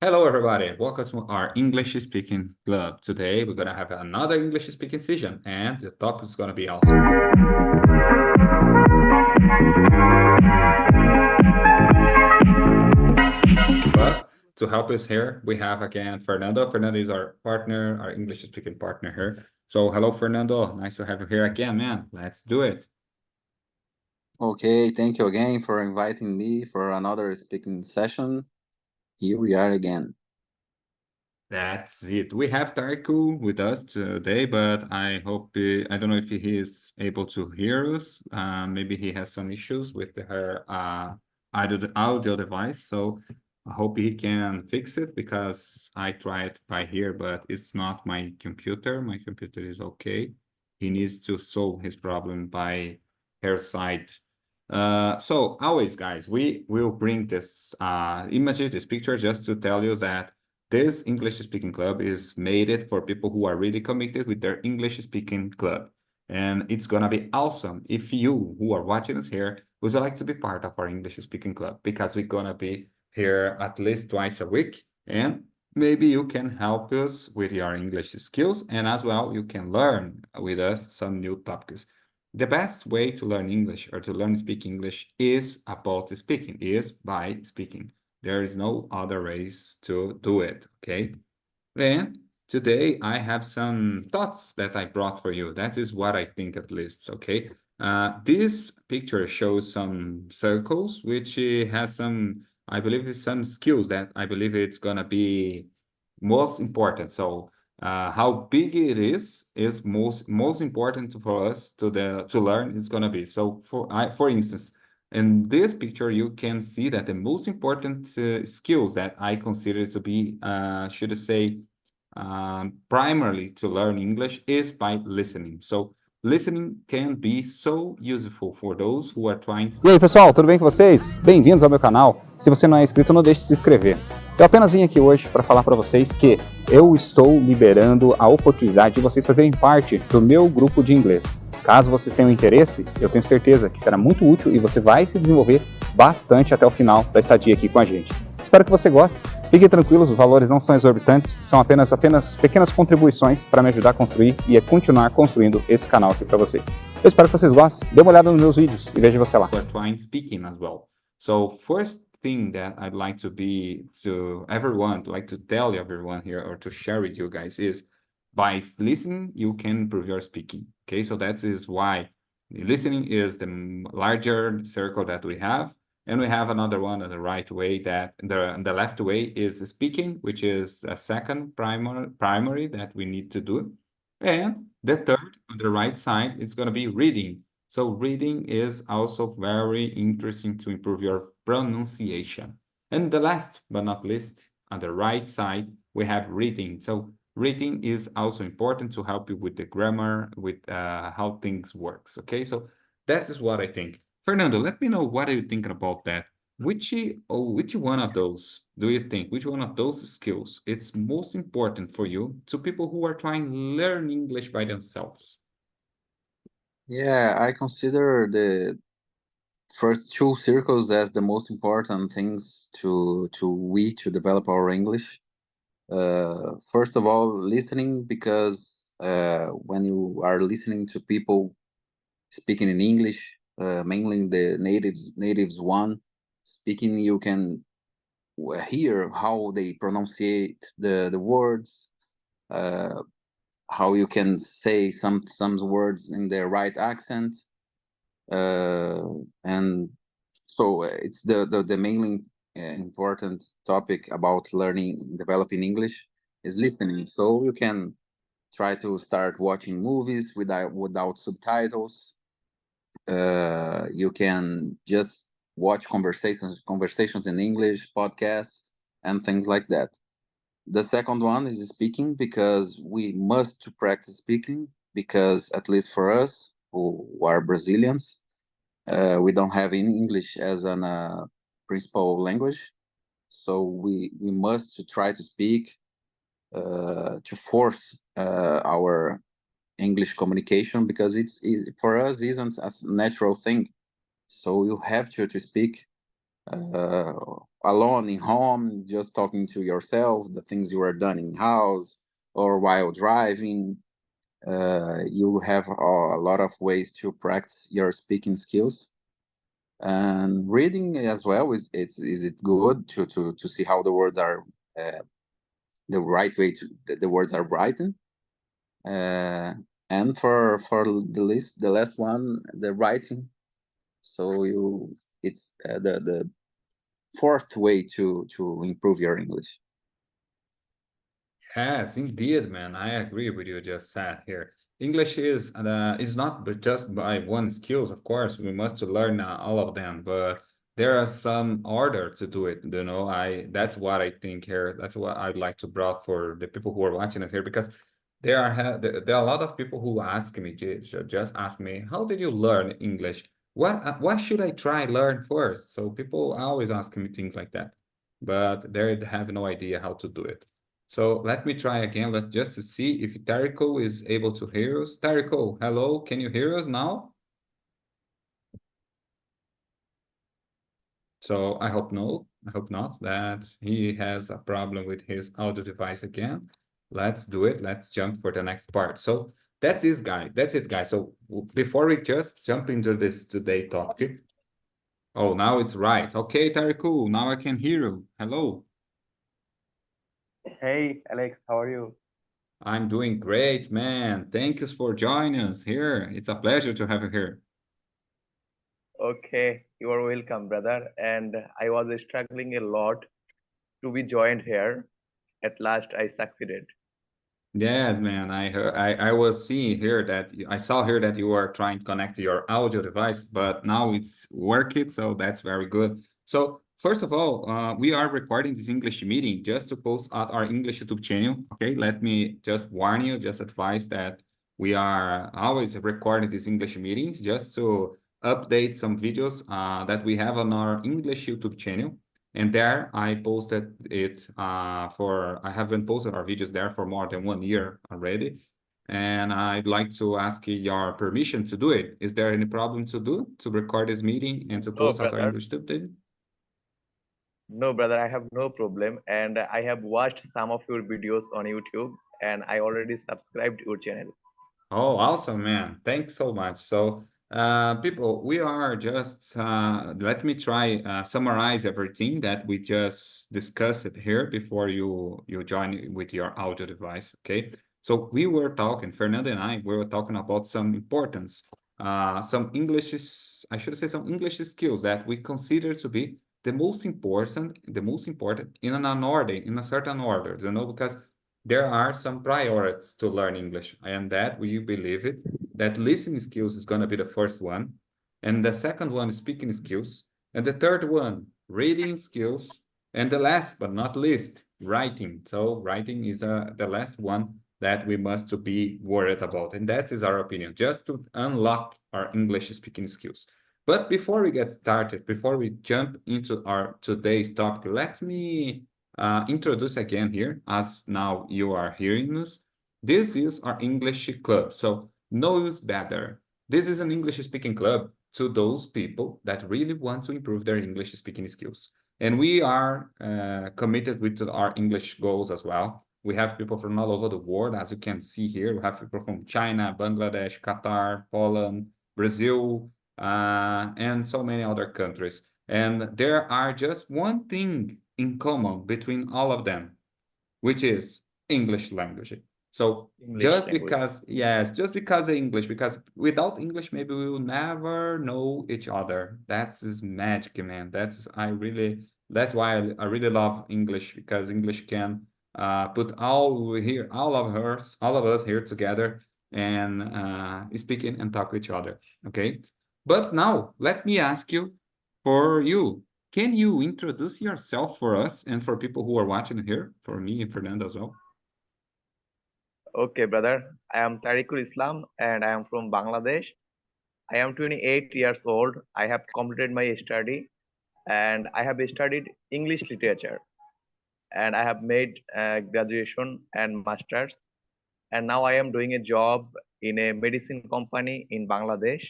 Hello, everybody. Welcome to our English speaking club. Today, we're going to have another English speaking session, and the topic is going to be awesome. But to help us here, we have again Fernando. Fernando is our partner, our English speaking partner here. So, hello, Fernando. Nice to have you here again, man. Let's do it. Okay, thank you again for inviting me for another speaking session. Here we are again. That's it. We have Tariku with us today, but I hope I don't know if he is able to hear us. Maybe he has some issues with her audio device. So I hope he can fix it because I tried by here, but it's not my computer. My computer is okay. He needs to solve his problem by her side. So always, guys, we will bring this image, this picture, just to tell you that this English speaking club is made it for people who are really committed with their English speaking club. And it's gonna be awesome if you who are watching us here would like to be part of our English speaking club because we're gonna be here at least twice a week. And maybe you can help us with your English skills, and as well, you can learn with us some new topics. The best way to learn English or to learn speak English is about speaking, is by speaking. There is no other ways to do it, okay? Then today I have some thoughts that I brought for you. That is what I think at least, okay? This picture shows some circles, which has some, I believe, some skills that I believe it's gonna be most important. So how big it is most important for us to learn. It's gonna be. So for instance, in this picture, you can see that the most important skills that I consider to be, should I say, primarily to learn English is by listening. So listening can be so useful for those who are trying to. E aí pessoal, tudo bem com vocês? Bem-vindos ao meu canal. Se você não é inscrito, não deixe de se inscrever. Eu apenas vim aqui hoje para falar para vocês que eu estou liberando a oportunidade de vocês fazerem parte do meu grupo de inglês. Caso vocês tenham interesse, eu tenho certeza que será muito útil e você vai se desenvolver bastante até o final da estadia aqui com a gente. Espero que você goste. Fiquem tranquilos, os valores não são exorbitantes, são apenas pequenas contribuições para me ajudar a construir e a continuar construindo esse canal aqui para vocês. Eu espero que vocês gostem. Dê uma olhada nos meus vídeos e vejo você lá. We're trying speaking as well. So first thing that I'd like to everyone, like to tell everyone here or to share with you guys is by listening, you can improve your speaking. Okay, so that is why listening is the larger circle that we have. And we have another one on the right way that the left way is speaking, which is a second primary that we need to do. And the third on the right side is going to be reading. So reading is also very interesting to improve your pronunciation. And the last but not least, on the right side, we have reading. So reading is also important to help you with the grammar, with how things works. Okay, so that is what I think. Fernando, let me know what are you thinking about that. Which one of those do you think? Which one of those skills it's most important for you to people who are trying to learn English by themselves? Yeah, I consider the first two circles as the most important things to develop our English. First of all, listening, because when you are listening to people speaking in English, mainly the natives one speaking, you can hear how they pronunciate the words, uh, how you can say some words in the right accent, uh, and so it's the mainly important topic about learning developing English is listening. So you can try to start watching movies without subtitles. You can just watch conversations in English, podcasts, and things like that. The second one is speaking, because we must to practice speaking, because at least for us who are Brazilians, we don't have any English as an principal language, so we must to try to speak, to force our English communication, because for us isn't a natural thing. So you have to speak alone in home, just talking to yourself, the things you are done in house or while driving. You have a lot of ways to practice your speaking skills. And reading as well, is it good to see how the words are, the right way to the words are written. And for the last one, the writing. So it's the fourth way to improve your English. Yes, indeed, man. I agree with you just said here. English is not just by one skills, of course. We must learn all of them, but there are some order to do it. That's what I think here. That's what I'd like to brought for the people who are watching it here, because there are a lot of people who ask me just ask me, how did you learn English? What should I try learn first? So people always ask me things like that, but they have no idea how to do it. So let me try again. Let's just to see if Tariko is able to hear us. Tariko, hello, can you hear us now? So I hope no, I hope not, that he has a problem with his audio device again. Let's do it. Let's jump for the next part. So that's it, guy. That's it, guys. So before we just jump into this today topic. Oh, now it's right. Okay, Tariko, now I can hear you. Hello. Hey Alex, how are you? I'm doing great, man. Thank you for joining us here. It's a pleasure to have you here. Okay, you are welcome, brother. And I was struggling a lot to be joined here. At last, I succeeded. Yes, man. I was seeing here that I saw here that you were trying to connect to your audio device, but now it's working, so that's very good. So first of all, we are recording this English meeting just to post at our English YouTube channel. Okay, let me just warn you, just advise that we are always recording these English meetings just to update some videos that we have on our English YouTube channel. And there I posted it I haven't posted our videos there for more than 1 year already. And I'd like to ask your permission to do it. Is there any problem to record this meeting and to No, post out our brother. English update? No, brother, I have no problem. And I have watched some of your videos on YouTube and I already subscribed your channel. Oh, awesome, man. Thanks so much. So, people, we are just, let me try summarize everything that we just discussed here before you join with your audio device, okay? So we were talking, Fernando and I, we were talking about some importance, I should say some English skills that we consider to be the most important in a certain order, because there are some priorities to learn English, and that we believe it, that listening skills is going to be the first one, and the second one is speaking skills, and the third one, reading skills, and the last but not least, writing. So writing is the last one that we must to be worried about, and that is our opinion, just to unlock our English speaking skills. But before we get started, before we jump into our today's topic, let me introduce again here, as now you are hearing us. This is our English club, so knows better. This is an English speaking club to those people that really want to improve their English speaking skills. And we are committed with our English goals as well. We have people from all over the world, as you can see here. We have people from China, Bangladesh, Qatar, Poland, Brazil, and so many other countries. And there are just one thing in common between all of them, which is English language. So English language. just because of English, because without English, maybe we will never know each other. That's is magic, man. That's why I really love English, because English can put all of us here together and speaking and talk to each other. Okay. But now let me ask you, for you, can you introduce yourself for us and for people who are watching here, for me and Fernando as well? Okay, brother. I am Tariqul Islam and I am from Bangladesh. I am 28 years old. I have completed my study and I have studied English literature and I have made graduation and masters. And now I am doing a job in a medicine company in Bangladesh.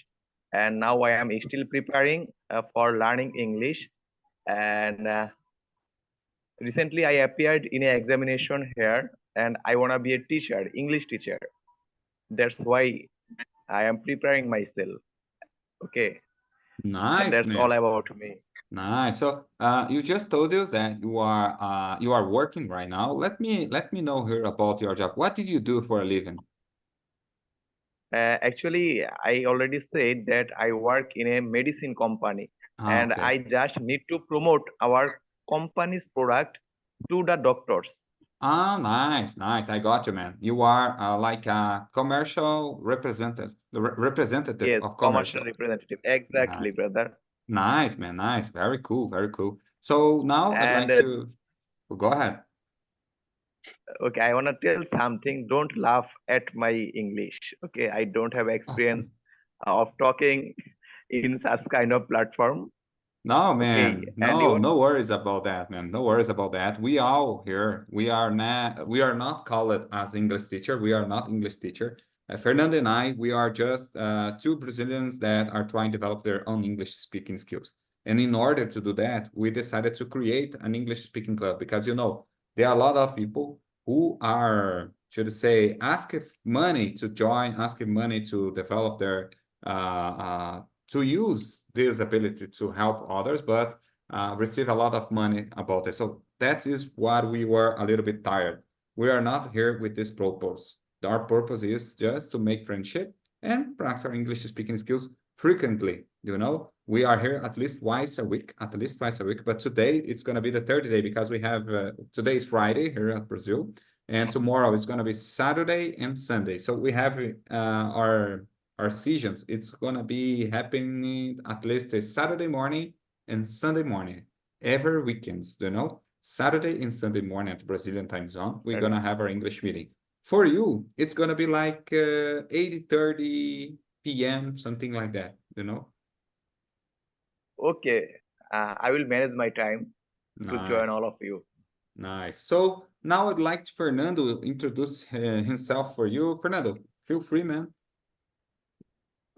And now I am still preparing for learning English. And recently I appeared in an examination here, and I want to be a teacher, English teacher. That's why I am preparing myself. Okay, Nice, that's all man. about me. Nice. So, you just told us that you are working right now. Let me know here about your job. What did you do for a living? Actually, I already said that I work in a medicine company, Ah, and okay. I just need to promote our company's product to the doctors. Ah, nice, nice. I got you, man. You are like a commercial representative Yes, of commercial commercial. representative. Exactly, Nice, brother. nice, man. Nice. Very cool. Very cool. So now I'd And like to go ahead. okay, I want to tell something. Don't laugh at my English. Okay, I don't have experience of talking in such kind of platform. No, Okay, man. and No, you no worries about that, man. No worries about that. We all here, we are not called as English teacher. We are not English teacher. Fernando and I, we are just two Brazilians that are trying to develop their own English speaking skills. And in order to do that, we decided to create an English speaking club because there are a lot of people who are, should I say, asking money to join, asking money to develop their to use this ability to help others, but receive a lot of money about it. So that is what we were a little bit tired. We are not here with this purpose. Our purpose is just to make friendship and practice our English speaking skills frequently. We are here at least twice a week, But today it's going to be the third day because we have today is Friday here at Brazil, and tomorrow is going to be Saturday and Sunday. So we have our sessions. It's gonna be happening at least a Saturday morning and Sunday morning, every weekends, Saturday and Sunday morning at Brazilian time zone, we're gonna have our English meeting. For you, it's gonna be like 8:30 p.m., something like that. okay, I will manage my time to join Nice, all of you. nice. So now I'd like Fernando introduce himself for you. Fernando, feel free, man.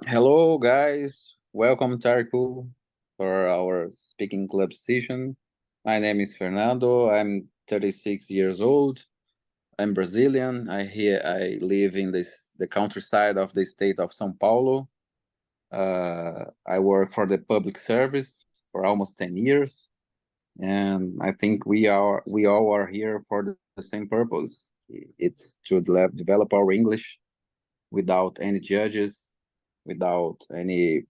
Hello, guys. Welcome, Tariku, for our speaking club session. My name is Fernando. I'm 36 years old. I'm Brazilian. I live in the countryside of the state of São Paulo. I work for the public service for almost 10 years, and I think we all are here for the same purpose. It's to develop our English without any judges, without any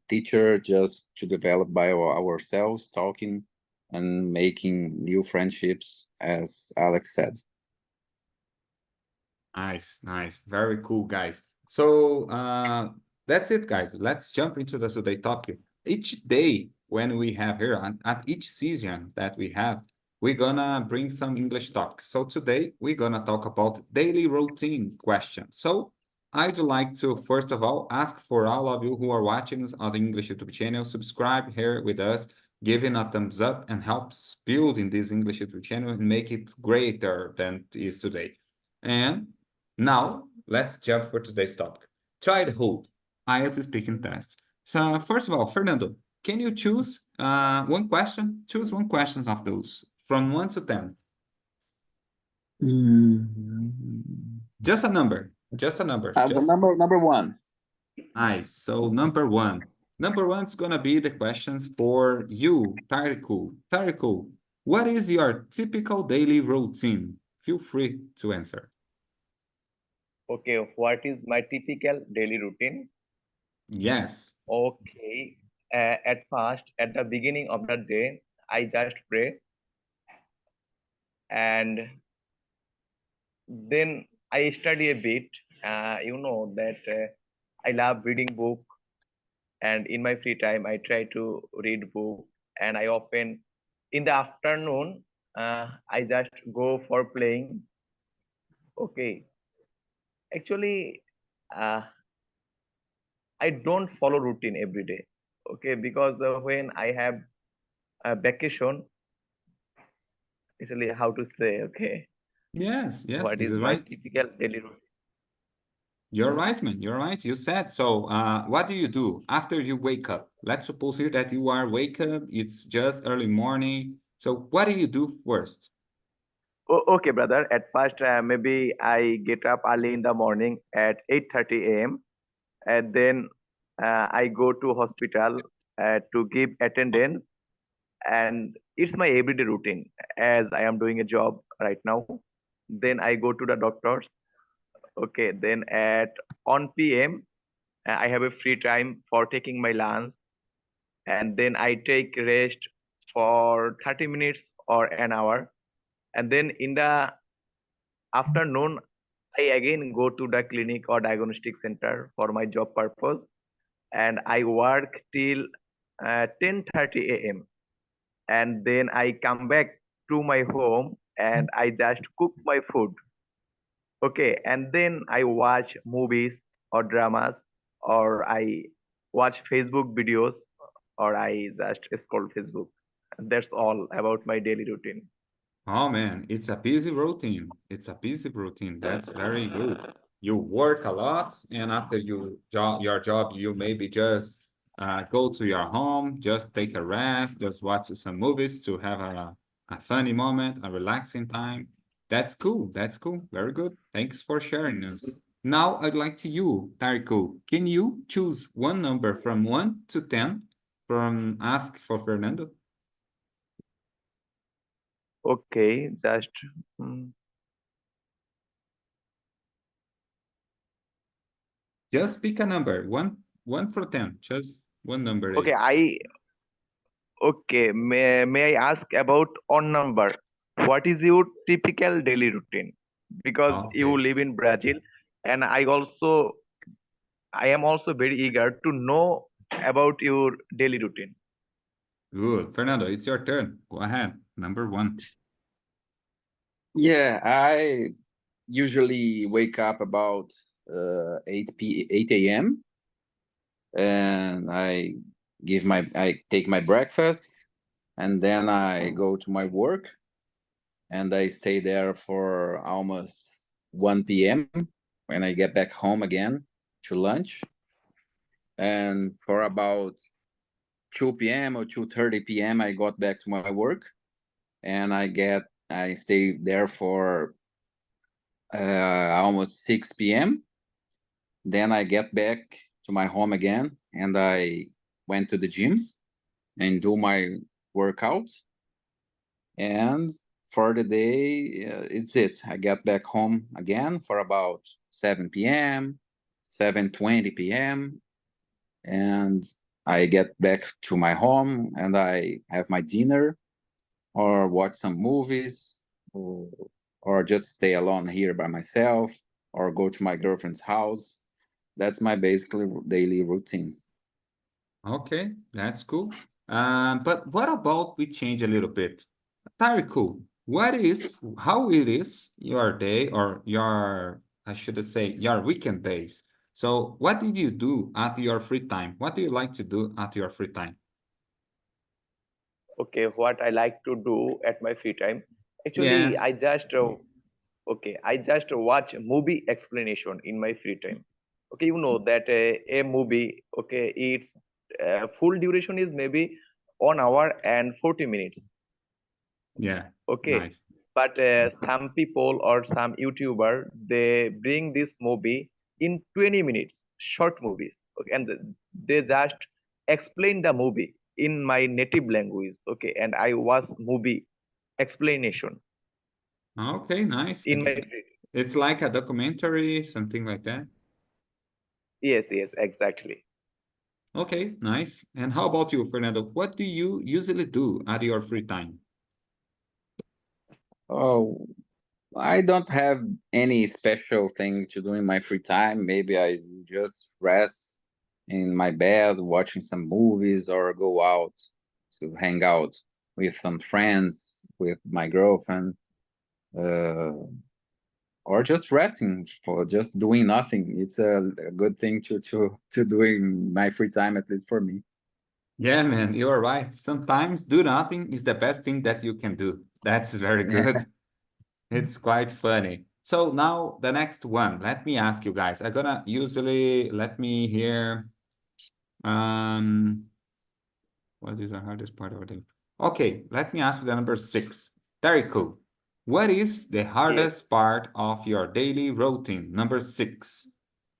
teacher, just to develop by ourselves, talking and making new friendships, as Alex said. Nice, nice. Very cool, guys. So that's it, guys. Let's jump into the today topic. Each day when we have here, at each season that we have, we're gonna bring some English talk. So today we're gonna talk about daily routine questions. So I'd like to, first of all, ask for all of you who are watching us on the English YouTube channel, subscribe here with us, giving a thumbs up and helps building this English YouTube channel and make it greater than it is today. And now, let's jump for today's topic. Childhood, IELTS speaking test. So, first of all, Fernando, can you choose one question? Choose one question of those from 1 to 10. Just a number. Just a number. Just Number one. nice. So, number one. Number one's gonna be the questions for you, Tariku. Tariku, what is your typical daily routine? Feel free to answer. Okay, what is my typical daily routine? Yes. Okay, at first, at the beginning of the day, I just pray, and then I study a bit. You know that I love reading book, and in my free time, I try to read book, and I often in the afternoon, I just go for playing. Okay, actually, uh, I don't follow routine every day. Okay, because when I have a vacation, actually, how to say, okay, Yes, yes, what this is is my right. typical daily routine? You're right, man. You're right. You said so. What do you do after you wake up? Let's suppose here that you are wake up. It's just early morning. So what do you do first? Okay, brother. At first, maybe I get up early in the morning at 8:30 a.m. and then I go to hospital to give attendance, and it's my everyday routine as I am doing a job right now. Then I go to the doctors. Okay, then at 1 p.m. I have a free time for taking my lunch, and then I take rest for 30 minutes or an hour, and then in the afternoon I again go to the clinic or diagnostic center for my job purpose, and I work till 10:30 a.m. and then I come back to my home and I just cook my food. Okay, and then I watch movies or dramas, or I watch Facebook videos, or I just scroll Facebook. That's all about my daily routine. Oh man, it's a busy routine. It's a busy routine. That's very good. You work a lot, and after your job, you maybe just go to your home, just take a rest, just watch some movies to have a funny moment, a relaxing time. That's cool. That's cool. Very good. Thanks for sharing us. Now I'd like to you, Tarico. Can you choose one number from 1 to 10 from Ask for Fernando? Okay, just mm, Just pick a number, one for 10, just one number. okay. May I ask about on number? What is your typical daily routine? Because you Okay, live in Brazil, and I am also very eager to know about your daily routine. good. Fernando, it's your turn. Go ahead. Number 1. Yeah, I usually wake up about 8 a.m. and I take my breakfast, and then I go to my work, and I stay there for almost 1 p.m. when I get back home again to lunch. And for about 2 p.m. or 2:30 p.m. I got back to my work, and I stay there for almost 6 p.m. Then I get back to my home again, and I went to the gym and do my workout. And for the day, it's it. I get back home again for about 7 p.m., 7:20 p.m., and I get back to my home and I have my dinner or watch some movies, or, or just stay alone here by myself, or go to my girlfriend's house. That's my basically daily routine. Okay, that's cool. But what about we change a little bit? Tarico, how it is your day or I should say, your weekend days? So what did you do at your free time? What do you like to do at your free time? Okay, what I like to do at my free time. Actually, Yes. I just watch movie explanation in my free time. Okay, you know that a movie, okay, its full duration is maybe 1 hour and 40 minutes. Yeah, Okay, nice. but some people or some YouTuber they bring this movie in 20 minutes, short movies. Okay, and they just explain the movie in my native language. Okay, and I watch movie explanation Okay, nice. in my free. It's like a documentary, something like that. Yes, yes, exactly. Okay, nice. And how about you, Fernando? What do you usually do at your free time? Oh, I don't have any special thing to do in my free time. Maybe I just rest in my bed, watching some movies, or go out to hang out with some friends, with my girlfriend, uh, or just resting for just doing nothing. It's a good thing to do in my free time, at least for me. Yeah, man, you're right. Sometimes do nothing is the best thing that you can do. That's very good. It's quite funny. So now the next one, let me ask you guys. I'm gonna usually let me hear. What is the hardest part of it? Okay, let me ask you the number 6. Very cool. What is the Yes. hardest part of your daily routine? Number 6.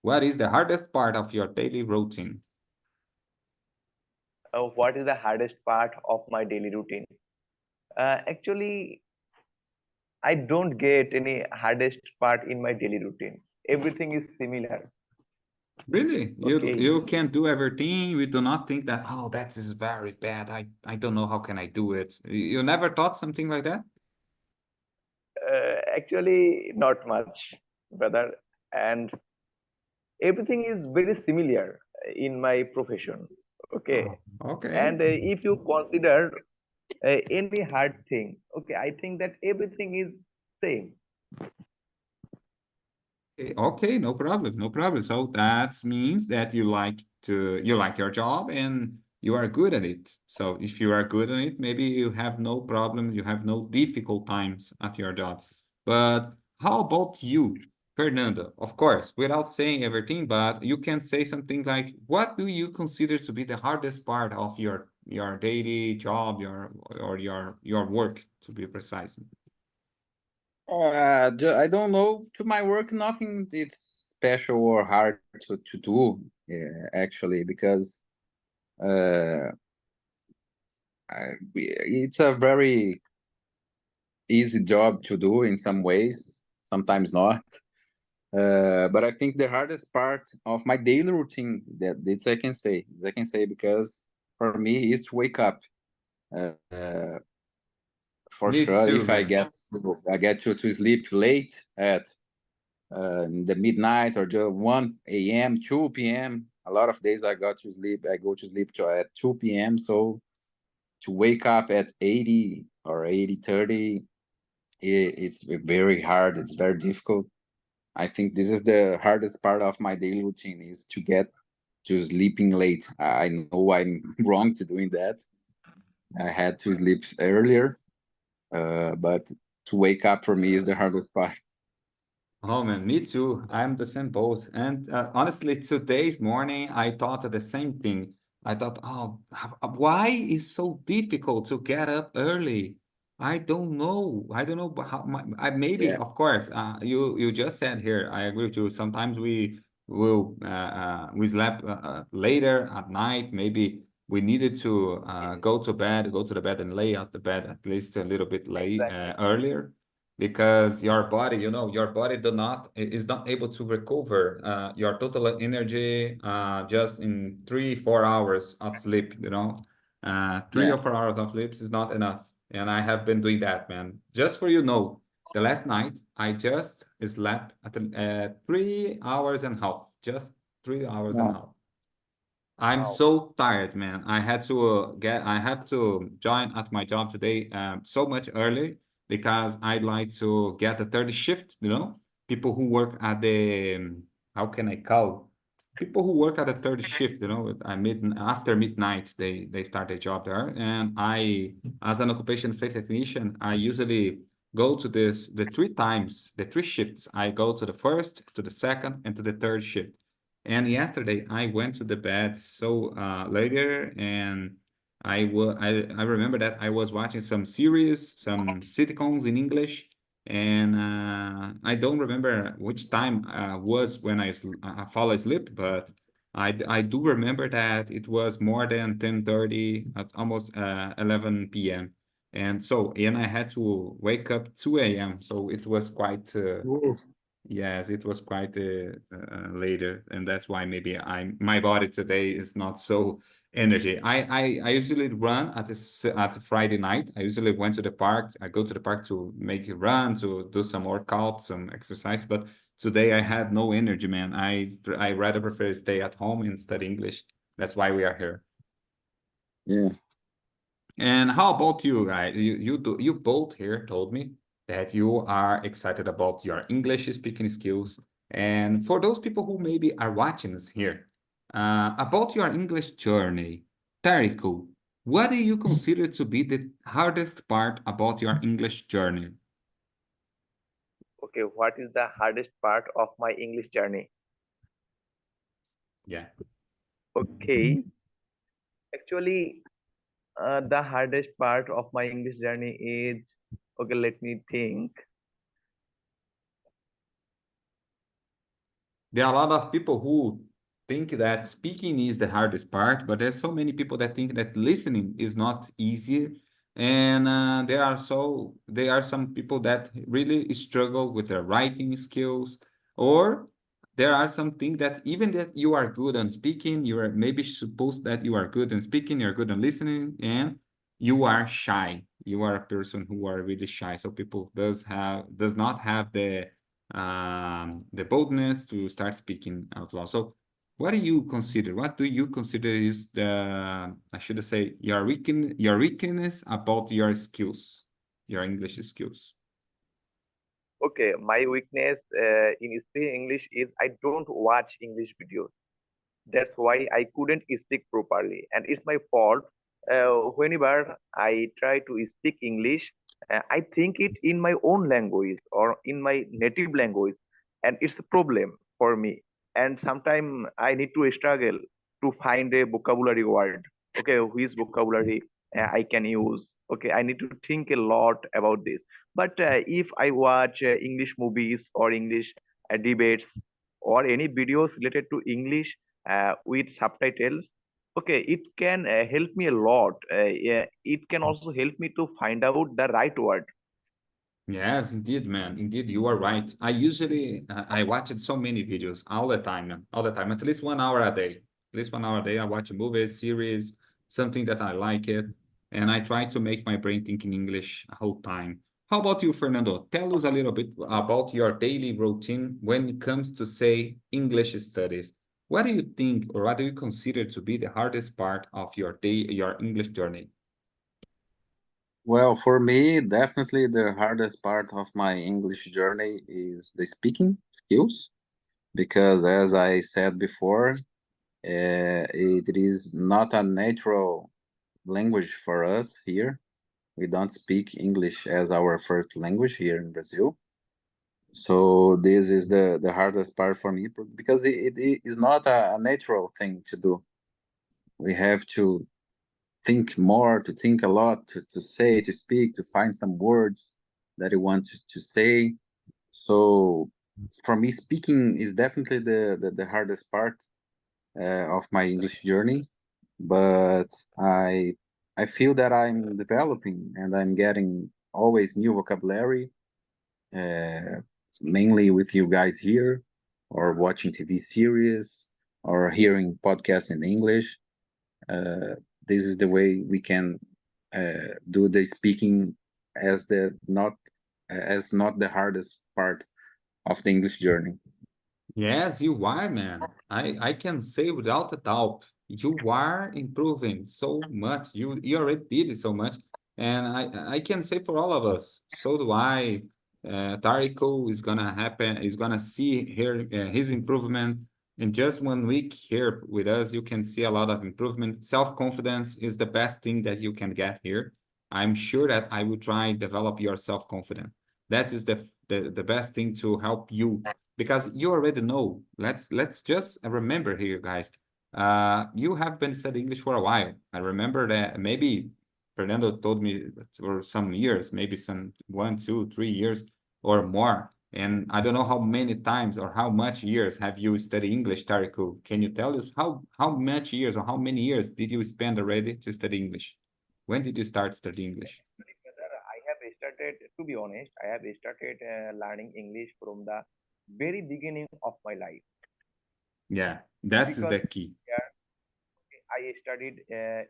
What is the hardest part of your daily routine? What is the hardest part of my daily routine? Actually, I don't get any hardest part in my daily routine. Everything is similar. Really? Okay. You can do everything. We do not think that, oh, that is very bad. I don't know how can I do it. You never thought something like that? Actually, not much, brother. And everything is very similar in my profession. Okay. Oh, okay. And if you consider any hard thing, okay, I think that everything is same. Okay, no problem, no problem. So that means that you like your job and you are good at it. So if you are good at it, maybe you have no problem, you have no difficult times at your job. But how about you, Fernando? Of course, without saying everything, but you can say something like, what do you consider to be the hardest part of your daily job, your work, to be precise? I don't know. To my work, nothing it's special or hard to do, actually, because uh, it's a very easy job to do in some ways, sometimes not. But I think the hardest part of my daily routine that this I can say because for me is to wake up. Uh, for Me sure, too, if man. I get to sleep late at in the midnight or just 1 a.m., 2 p.m. A lot of days I go to sleep at 2 p.m. So to wake up at 80 or 80:30, it's very hard. It's very difficult. I think this is the hardest part of my daily routine is to get to sleeping late. I know I'm wrong to doing that. I had to sleep earlier, but to wake up for me is the hardest part. Oh man, me too. I'm the same boat. And honestly, today's morning, I thought the same thing. I thought, oh, why is so difficult to get up early? I don't know. I don't know but how I maybe, Yeah, of course, you just said here, I agree with you. Sometimes we will we slept later at night. Maybe we needed to go to the bed and lay out the bed at least a little bit late Exactly. earlier because your body, your body is not able to recover your total energy just in 3 4 hours of sleep. 3 or yeah. 4 hours of sleep is not enough, and I have been doing that, man. Just for the last night I just slept at 3 hours and a half, just 3 hours and a Yeah. half. I'm Wow. so tired, man. I have to join at my job today so much early because I'd like to get a third shift, people who work at the, how can I call? People who work at a third shift, after midnight, they start a job there. And as an occupational safety technician, I usually go to the three shifts. I go to the first, to the second, and to the third shift. And yesterday I went to the bed so later, and I remember that I was watching some series, some sitcoms in English, and I don't remember which time was when I fall asleep, but I do remember that it was more than 10:30, at almost 11 p.m. And I had to wake up 2 a.m. So it was quite Oof. yes, it was quite later, and that's why maybe my body today is not so energy. I usually run at a Friday night. I usually went to the park. I go to the park to make a run, to do some workout, some exercise. But today I had no energy, man. I rather prefer stay at home and study English. That's why we are here. Yeah. And how about you guys? You both here told me that you are excited about your English speaking skills. And for those people who maybe are watching us here, about your English journey, very cool. What do you consider to be the hardest part about your English journey? Okay, what is the hardest part of my English journey? Yeah. Okay, actually, the hardest part of my English journey is, okay, let me think. There are a lot of people who think that speaking is the hardest part, but there's so many people that think that listening is not easier. And there are some people that really struggle with their writing skills, or there are some things that even that you are good on speaking, you are maybe supposed that you are good in speaking, you're good on listening, and you are shy. You are a person who are really shy. So people does not have the boldness to start speaking out loud. So what do you consider? What do you consider is I should say, your weakness about your skills, your English skills? Okay, my weakness in speaking English is I don't watch English videos. That's why I couldn't speak properly, and it's my fault. Whenever I try to speak English, I think it in my own language or in my native language, and it's a problem for me. And sometimes I need to struggle to find a vocabulary word. Okay, which vocabulary I can use. Okay, I need to think a lot about this. But if I watch English movies or English debates or any videos related to English with subtitles, okay, it can help me a lot. Yeah, it can also help me to find out the right word. Yes, indeed, man. Indeed, you are right. I watched so many videos all the time, man. All the time, at least 1 hour a day. At least 1 hour a day, I watch a movie, series, something that I like it, and I try to make my brain think in English a whole time. How about you, Fernando? Tell us a little bit about your daily routine when it comes to say English studies. What do you think, or what do you consider to be the hardest part of your day, your English journey? Well, for me, definitely the hardest part of my English journey is the speaking skills, because as I said before, it is not a natural language for us here. We don't speak English as our first language here in Brazil. So this is the hardest part for me, because it is not a natural thing to do. We have to think more, to think a lot, to say, to speak, to find some words that you want to say. So for me, speaking is definitely the hardest part of my English journey. But I feel that I'm developing and I'm getting always new vocabulary, uh, mainly with you guys here, or watching TV series, or hearing podcasts in English. Uh, this is the way we can do the speaking as not the hardest part of the English journey. Yes, you are, man. I can say without a doubt, you are improving so much. You already did it so much, and I can say for all of us, so do I. Tariko is gonna happen. Is gonna see here his improvement in just 1 week here with us. You can see a lot of improvement. Self-confidence is the best thing that you can get here. I'm sure that I will try develop your self-confidence. That is the best thing to help you because you already know. Let's just remember here, guys. You have been studying English for a while. I remember that maybe Fernando told me for some years, maybe some 1, 2, 3 years or more. And I don't know how many times or how much years have you studied English, Tariku? Can you tell us how much years or how many years did you spend already to study English? When did you start studying English? Actually, brother, I have started, to be honest, I have started learning English from the very beginning of my life. Yeah, that's Because the key. yeah, I studied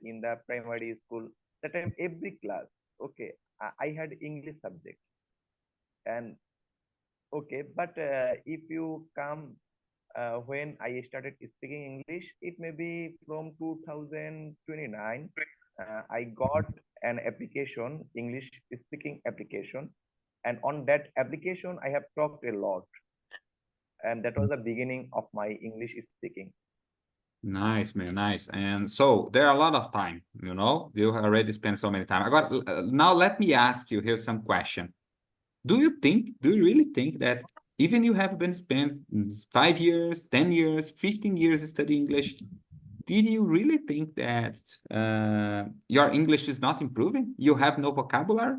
in the primary school. That time, every class, okay, I had English subject. And okay, but if you come when I started speaking English, it may be from 2029. I got an application, English speaking application, and on that application, I have talked a lot, and that was the beginning of my English speaking. Nice, man, nice. And so there are a lot of time, you already spent so many time. I got now let me ask you here some question. Do you really think that even you have been spent 5 years, 10 years, 15 years studying English, did you really think that your English is not improving? You have no vocabulary?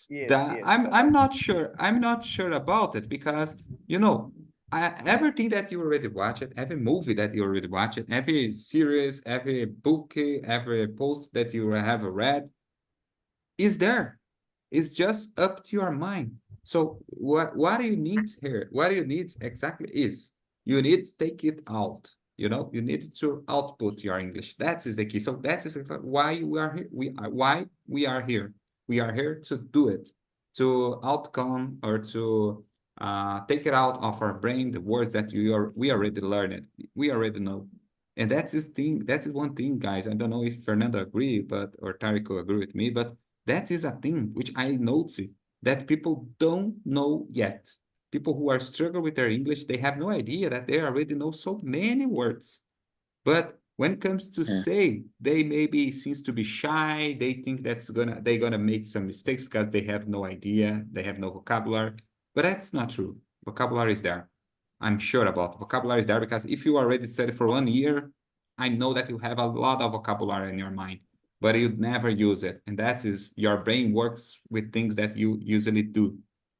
Yes, That yes, I'm brother. not sure. I'm not sure about it because you know everything that you already watched, every movie that you already watched, every series, every book, every post that you have read is there. It's just up to your mind. So what do you need here? What do you need exactly is you need to take it out. You know, you need to output your English. That is the key. So that is exactly why we are here. Why we are here. We are here to do it, to outcome or to take it out of our brain, the words that we already learned. We already know. And that's this thing, that's one thing, guys. I don't know if Fernando agree, but or Tarico agree with me, but that is a thing which I notice that people don't know yet. People who are struggling with their English, they have no idea that they already know so many words. But when it comes to Yeah. say, they maybe seems to be shy. They think they're gonna make some mistakes because they have no idea, they have no vocabulary. But that's not true. Vocabulary is there. I'm sure about vocabulary is there because if you already study for 1 year, I know that you have a lot of vocabulary in your mind, but you never use it. And that is your brain works with things that you usually do.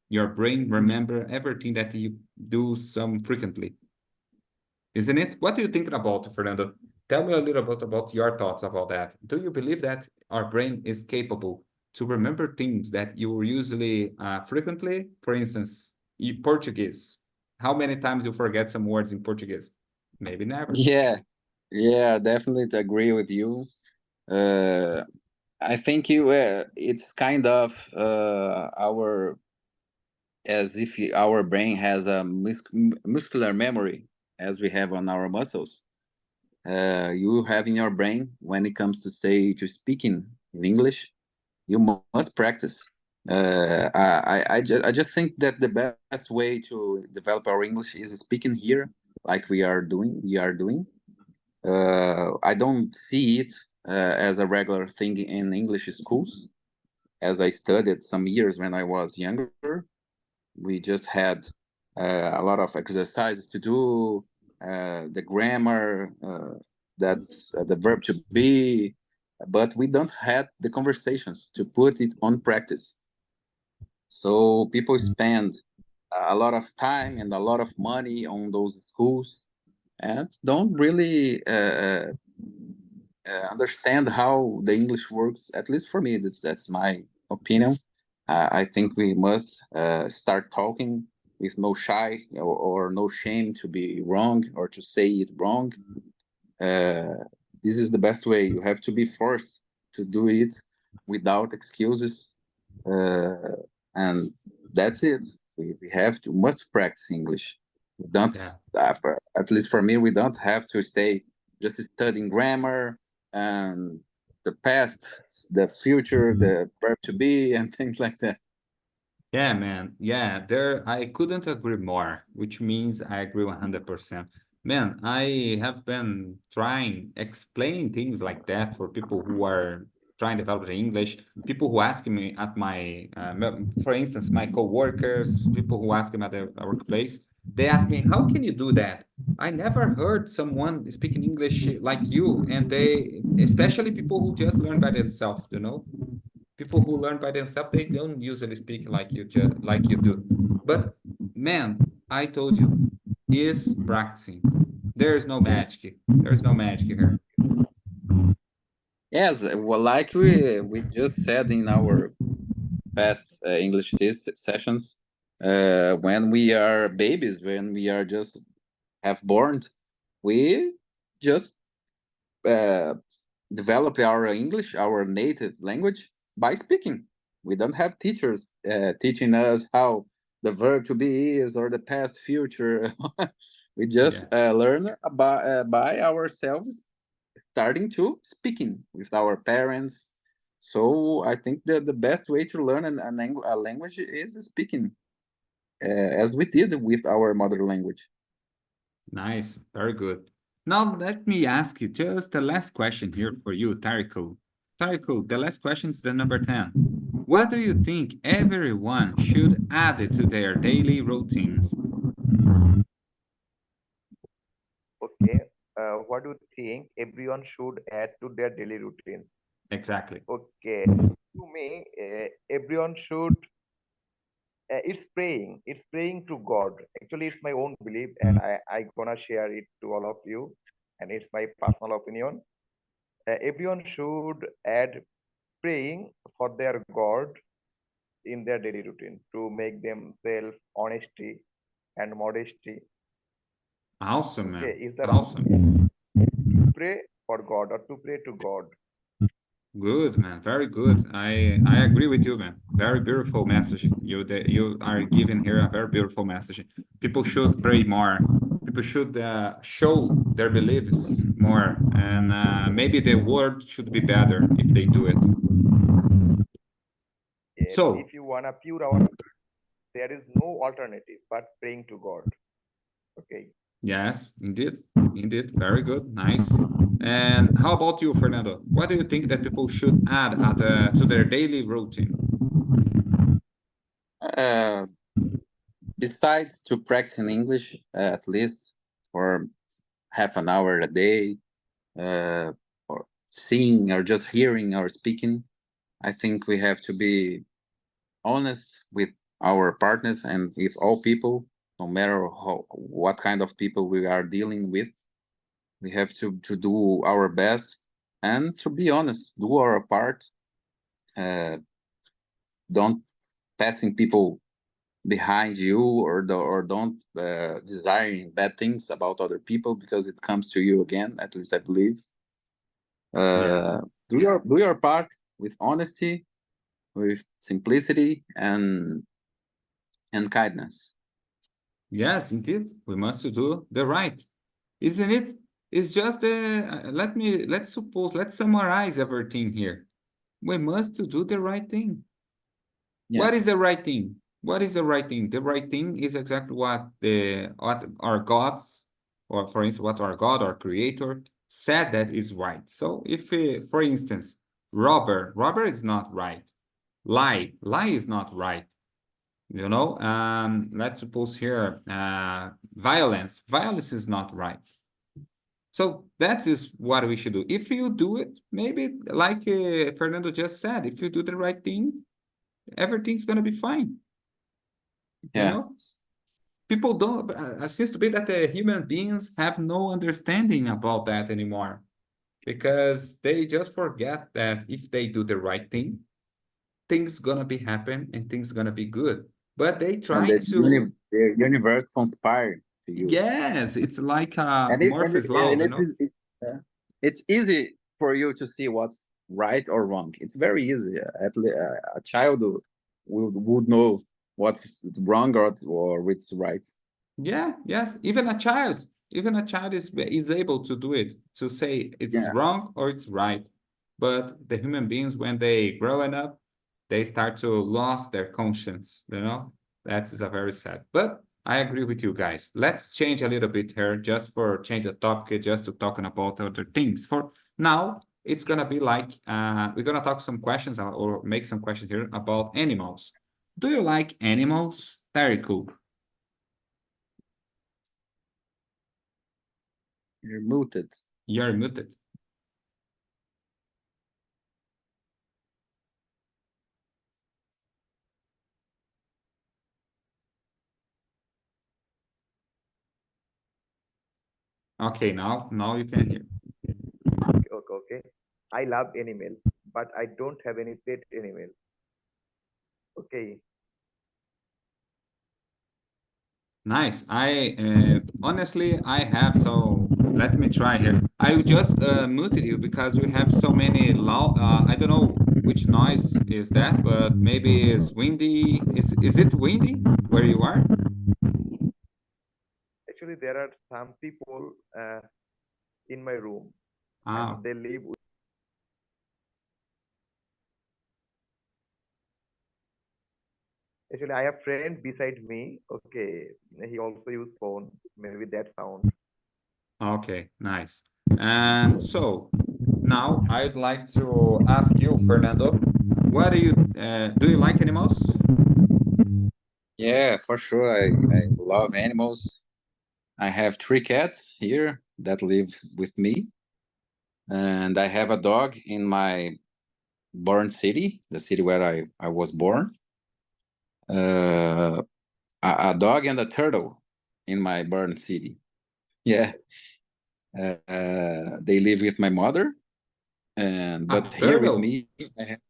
Your brain remember everything that you do some frequently, isn't it? What do you think about, Fernando? Tell me a little bit about your thoughts about that. Do you believe that our brain is capable to remember things that you usually frequently? For instance, Portuguese. How many times you forget some words in Portuguese? Maybe never. Yeah, yeah, definitely agree with you. Uh, I think it's kind of our as if our brain has a muscular memory as we have on our muscles. You have in your brain when it comes to say to speaking in English, you must practice. I just think that the best way to develop our English is speaking here, like we are doing. I don't see it as a regular thing in English schools, as I studied some years when I was younger. We just had a lot of exercises to do, the grammar, that's the verb to be, but we don't have the conversations to put it on practice. So people spend a lot of time and a lot of money on those schools and don't really understand how the English works. At least for me, that's my opinion. I think we must start talking with no shy or no shame to be wrong or to say it wrong. Uh, this is the best way. You have to be forced to do it without excuses, and that's it. We have to must practice English. We don't, Yeah. at least for me, we don't have to stay just studying grammar and the past, the future, the verb to be, and things like that. Yeah, man. Yeah, there I couldn't agree more, which means I agree 100%. Man, I have been trying explain things like that for people who are trying to develop the English, people who ask me at my for instance, my coworkers, people who ask me at the workplace, they ask me, "How can you do that?" I never heard someone speaking English like you, and they especially people who just learn by themselves, you know? People who learn by themselves, they don't usually speak like like you do. But man, I told you, is practicing. There is no magic. There is no magic here. Yes, well, like we just said in our past English sessions, when we are babies, when we are just have born, we just uh, develop our English, our native language, by speaking. We don't have teachers teaching us how the verb to be is or the past future. We just Yeah, learn about by ourselves, starting to speaking with our parents. So I think that the best way to learn a language is speaking, as we did with our mother language. nice, very good. Now let me ask you just the last question here for you, Tariko. Tariko, the last question is the number 10. What do you think everyone should add to their daily routines? Okay. What do you think everyone should add to their daily routines? Exactly. Okay. To me, everyone should. It's praying. It's praying to God. Actually, it's my own belief, and I gonna share it to all of you. And it's my personal opinion. Everyone should add praying for their God in their daily routine to make themselves honesty and modesty. Awesome, Okay, man. is the Awesome. to pray for God or to pray to God. Good, man. Very good. I agree with you, man. Very beautiful message. You are giving here a very beautiful message. People should pray more. People should show their beliefs more, and maybe the world should be better if they do it. Yes, So, if you wanna pure our, there is no alternative but praying to God. Okay. yes, indeed, indeed, very good, nice. And how about you, Fernando? What do you think that people should add to their daily routine? Uh, Besides to practicing English, at least for half an hour a day, or seeing or just hearing or speaking, I think we have to be honest with our partners and with all people, no matter what kind of people we are dealing with. We have to do our best and to be honest, do our part. Uh, don't passing people behind you or don't desiring bad things about other people because it comes to you again. At least I believe. Yes. Uh, do your part with honesty, with simplicity and kindness. Yes, indeed, we must do the right, isn't it? It's just let's summarize everything here. We must do the right thing. Yeah, What is the right thing? What is the right thing? The right thing is exactly what our gods, or for instance, what our God or Creator said that is right. So if, for instance, robber is not right. Lie is not right. You know, let's suppose here, violence is not right. So that is what we should do. If you do it, maybe like Fernando just said, if you do the right thing, everything's gonna be fine. You yeah, know, people don't. Seems to be that the human beings have no understanding about that anymore because they just forget that if they do the right thing, things gonna be happen and things gonna be good. But they and try to. the universe conspire to you. Yes, it's like And Murphy's Law, you know? it's easy for you to see what's right or wrong. It's very easy. A child would know what's wrong or what's right. Yeah, yes. Even a child is able to do it, to say it's Yeah, wrong or it's right. But the human beings, when they growing up, they start to lose their conscience, you know? That is a very sad. But I agree with you guys. Let's change a little bit here, just for change the topic, just to talking about other things. For now, it's gonna be like we're gonna talk some questions or make some questions here about animals. Do you like animals? Very cool. you're muted. You're muted. Okay, now you can hear. Okay, okay. I love animals, but I don't have any pet animal. Okay. Nice. I honestly I have, so let me try here. I just muted you because we have so many loud. I don't know which noise is that, but maybe it's windy. Is it windy where you are? Actually, there are some people in my room, and Ah, they live. Actually, I have friend beside me. Okay, he also use phone. Maybe that sound. okay, nice. And so now I'd like to ask you, Fernando. what do you like animals? Yeah, for sure. I love animals. I have 3 cats here that live with me, and I have a dog in my born city, the city where I was born. Uh, a dog and a turtle in my born city. Yeah, they live with my mother, and A but here with turtle? me, I have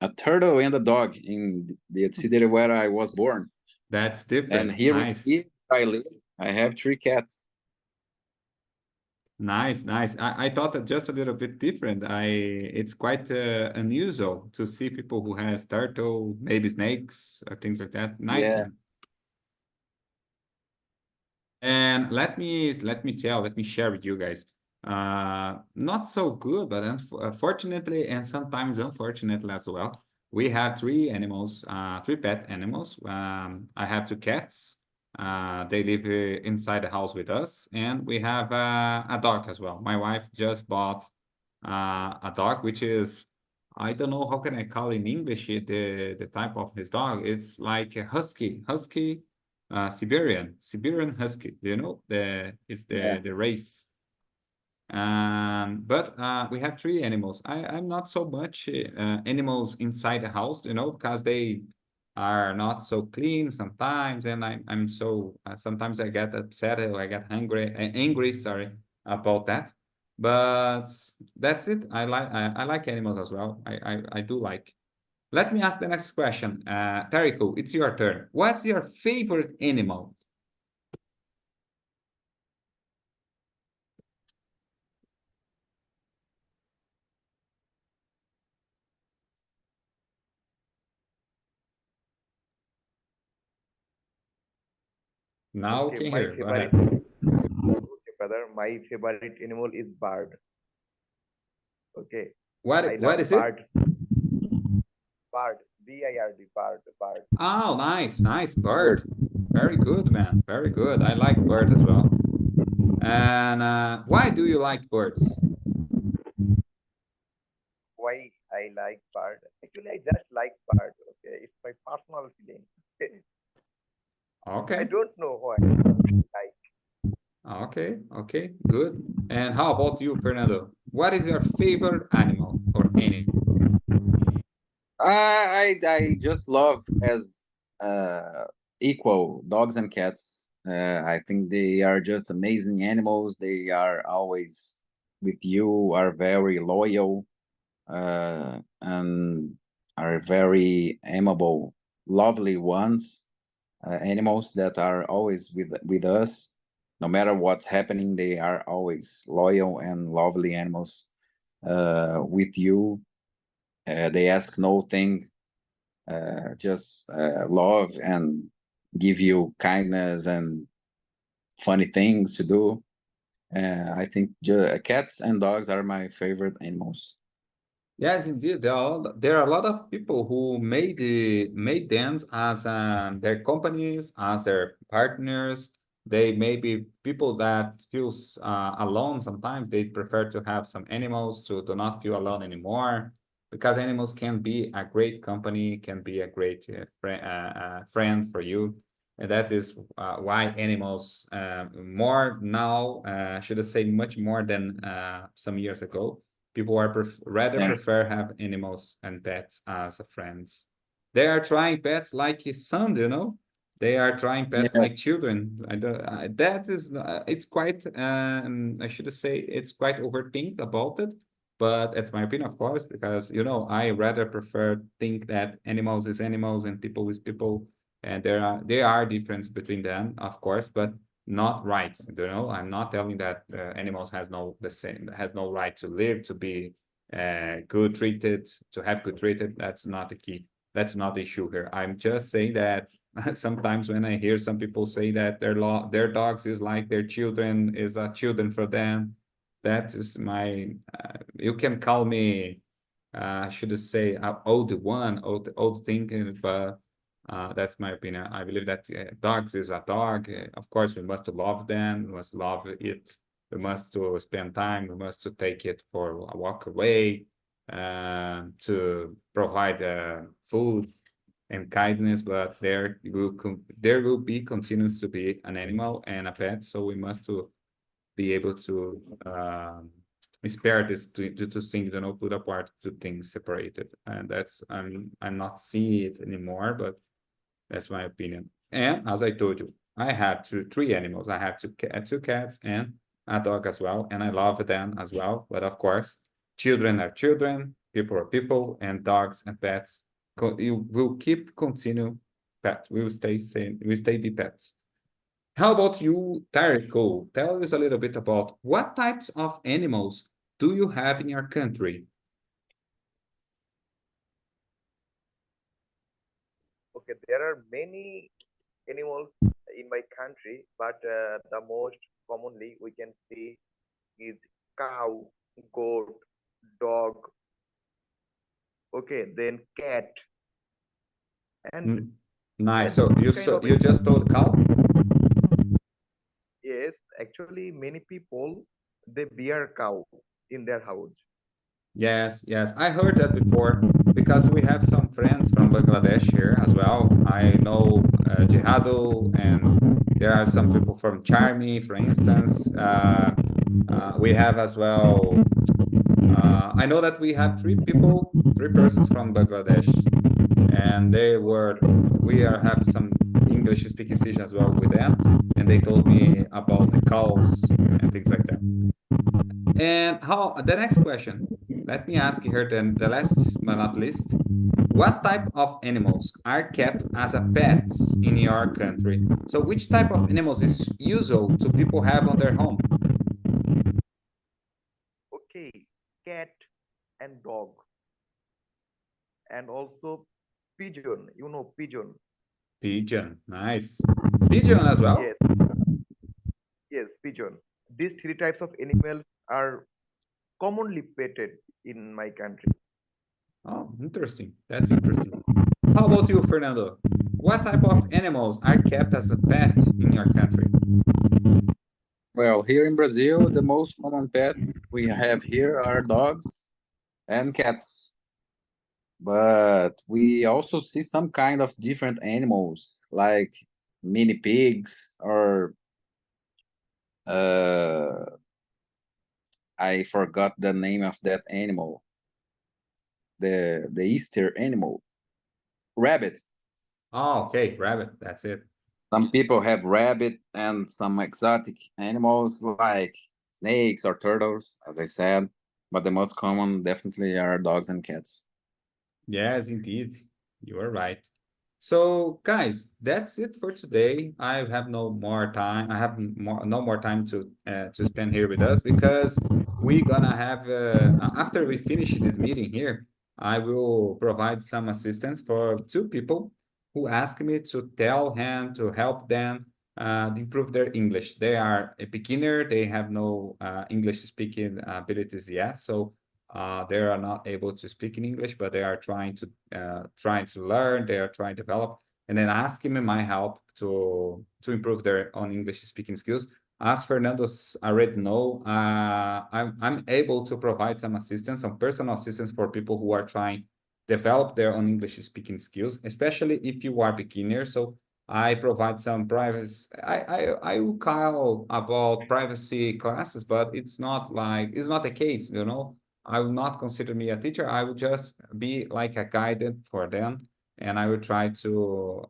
a turtle and a dog in the city where I was born. That's And different. here with Nice. me, I live. I have 3 cats. Nice, nice. I thought that just a little bit different. It's quite unusual to see people who has turtle, maybe snakes, or things like that. Nice, Yeah, man. And let me share with you guys. Not so good, but fortunately, and sometimes unfortunately as well, we have three animals, three pet animals. I have 2 cats. They live inside the house with us, and we have a dog as well. My wife just bought a dog, which is I don't know how can I call in English the type of his dog. It's like a husky Siberian Husky. Do you know it's yeah, the race? But we have three animals. I'm not so much animals inside the house, because they are not so clean sometimes, and I'm so sometimes I get upset or I get angry, sorry, about that. But that's it. I like animals as well. I do like. Let me ask the next question. Tarico, it's your turn. What's your favorite animal? Now we Okay, can my hear. Go favorite, ahead. okay, brother, my favorite animal is bird. Okay, I What love is it? bird, bird, B-I-R-D, bird, bird. Oh, nice, nice bird. bird. Very good, man. Very good. I like bird as well. And why do you like birds? Why I like bird? Actually, I just like bird. Okay, it's my personal feeling. I Okay, don't know why. Like okay, okay, good. And how about you, Fernando? What is your favorite animal or any? I just love as uh, equal dogs and cats. I think they are just amazing animals. They are always with you, are very loyal, and are very amiable, lovely ones. Animals that are always with us, no matter what's happening. They are always loyal and lovely animals with you. They ask nothing, just love and give you kindness and funny things to do. I think cats and dogs are my favorite animals. Yes, indeed. There are a lot of people who made dance as their companies, as their partners. They may be people that feels alone sometimes. They prefer to have some animals to do not feel alone anymore, because animals can be a great company, can be a great friend for you. And that is why animals more now, should I say, much more than some years ago people are rather Yeah, prefer have animals and pets as friends. They are trying pets like his son, They are trying pets yeah, like children. I don't, that is, it's quite, I should say, it's quite overthink about it. But it's my opinion, of course, because, I rather prefer think that animals is animals and people is people. And there are difference between them, of course, but not rights. I'm not telling that animals has no right to live, to be good treated, to have good treated. That's not the key. That's not the issue here. I'm just saying that sometimes when I hear some people say that their dogs is like their children, is a children for them, that is my you can call me I should say old one, old thinking, but that's my opinion. I believe that dogs is a dog. Of course, we must love them. We must love it. We must to spend time. We must to take it for a walk away. to provide food and kindness, but there will be continues to be an animal and a pet, so we must to be able to spare this to two things, put apart two things separated, and that's I'm not seeing it anymore, but that's my opinion. And as I told you, I have three animals. I have two cats and a dog as well, and I love them as well. But of course, children are children, people are people, and dogs and pets you will keep continue pets. We will stay same. We stay be pets. How about you, Tariko? Tell us a little bit about what types of animals do you have in your country? Okay, there are many animals in my country, but the most commonly we can see is cow, goat, dog, okay, then cat, and Nice. and So this kind of you just told cow? yes, actually many people they bear cow in their house. Yes, yes. I heard that before because we have some friends from Bangladesh here as well. I know Jihado, and there are some people from Charmi, for instance. We have as well. I know that we have three persons from Bangladesh, and we have some English speaking session as well with them, and they told me about the cows and things like that. And how the next question? Let me ask you here then the last but not least. What type of animals are kept as a pets in your country? So which type of animals is usual to people have on their home? Okay, cat and dog, and also pigeon. You know pigeon. Pigeon, nice. Pigeon as Yes, well? yes, pigeon. These three types of animals are commonly petted in my country. Oh, interesting. That's interesting. How about you, Fernando? What type of animals are kept as a pet in your country? Well, here in Brazil, the most common pets we have here are dogs and cats. But we also see some kind of different animals like mini pigs or uh I forgot the name of that animal. The Easter animal. Rabbits. Oh, okay, rabbit. That's it. Some people have rabbit and some exotic animals like snakes or turtles, as I said. But the most common definitely are dogs and cats. Yes, indeed. You are right. So, guys, that's it for today. I have no more time. I have no more time to spend here with us because we're gonna have after we finish this meeting here, I will provide some assistance for two people who ask me to tell him to help them improve their English. They are a beginner. They have no English speaking abilities yet, so they are not able to speak in English, but they are trying to learn. They are trying to develop, and then asking me my help to improve their own English speaking skills. As Fernando's already know, I'm able to provide some assistance, some personal assistance for people who are trying develop their own English speaking skills, especially if you are beginner. So I provide some privacy. I will call about privacy classes, but it's not the case, I will not consider me a teacher. I will just be like a guide for them, and I will try to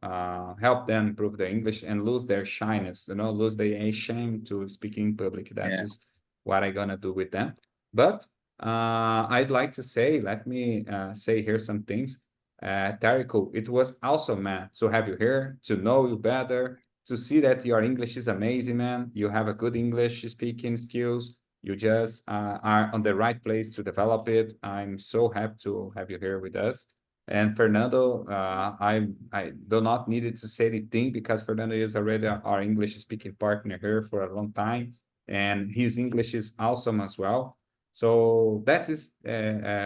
help them improve their English and lose their shyness, lose their shame to speak in public. That Yeah. is what I'm gonna do with them. But I'd like to say, let me say here some things. Tariko, it was awesome, man, to have you here, to know you better, to see that your English is amazing, man. You have a good English speaking skills. You just are on the right place to develop it. I'm so happy to have you here with us. And Fernando, I do not need to say anything because Fernando is already our English speaking partner here for a long time, and his English is awesome as well. So that is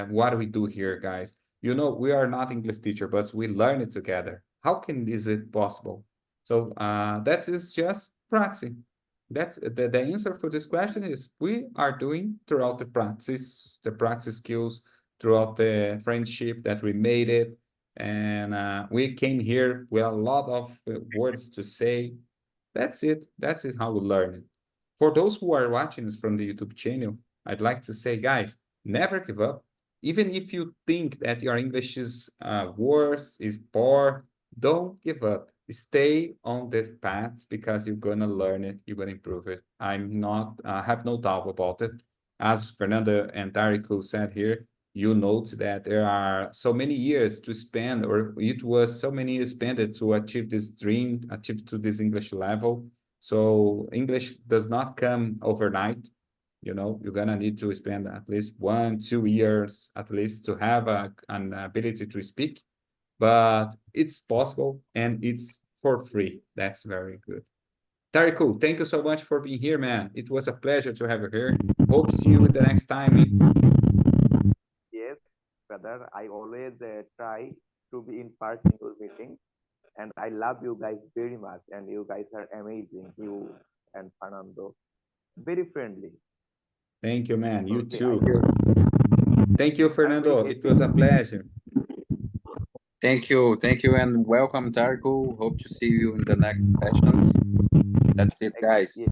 what we do here, guys. We are not English teacher, but we learn it together. How can is it possible? So that is just practice. That's the answer for this question is we are doing throughout the practice skills, throughout the friendship that we made it. And we came here with a lot of words to say. That's it. That's it how we learn it. For those who are watching us from the YouTube channel, I'd like to say, guys, never give up. Even if you think that your English is worse, is poor, don't give up. Stay on the path because you're gonna learn it, you're gonna improve it. I'm not, I have no doubt about it. As Fernando and Tarico said here, you note that there are so many years to spend, or it was so many years spent to achieve this dream, achieve to this English level. So English does not come overnight. You know, you're gonna need to spend at least 1, 2 years at least to have an ability to speak, but it's possible and it's for free. That's very good. Tariku, thank you so much for being here, man. It was a pleasure to have you here. Hope see you the next time. Yes, brother. I always try to be in person in your meeting, and I love you guys very much. And you guys are amazing. You and Fernando, very friendly. Thank you, man. You Okay, too. Thank you, I'm very Fernando. It happy. was a pleasure. Thank you, and welcome, Tarko. Hope to see you in the next sessions. That's it, guys. Yes,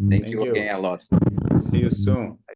Thank Thank you again you. a lot. See you soon.